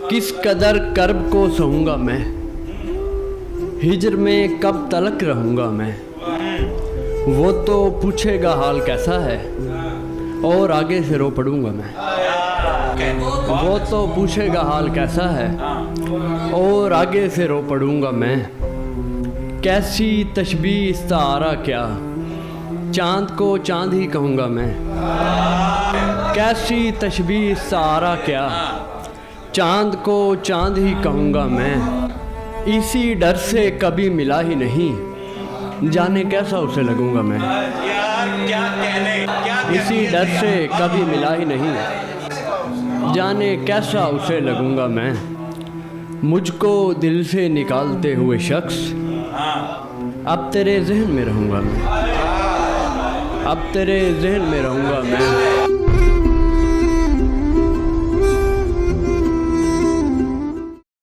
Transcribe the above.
किस कदर कर्ब को सहूँगा मैं, हिजर में कब तलक रहूँगा मैं। वो तो पूछेगा हाल कैसा है, और आगे से रो पड़ूँगा मैं। वो तो पूछेगा हाल कैसा है, और आगे से रो पड़ूँगा मैं। कैसी तशबीह इस्तारा क्या, चाँद को चाँद ही कहूँगा मैं। कैसी तशबीह इस्तारा क्या, चाँद को चाँद ही कहूँगा मैं। इसी डर से कभी मिला ही नहीं, जाने कैसा उसे लगूँगा मैं। इसी डर से कभी मिला ही नहीं, जाने कैसा उसे लगूँगा मैं। मुझको दिल से निकालते हुए शख्स, अब तेरे जहन में रहूँगा मैं। अब तेरे जहन में रहूँगा मैं।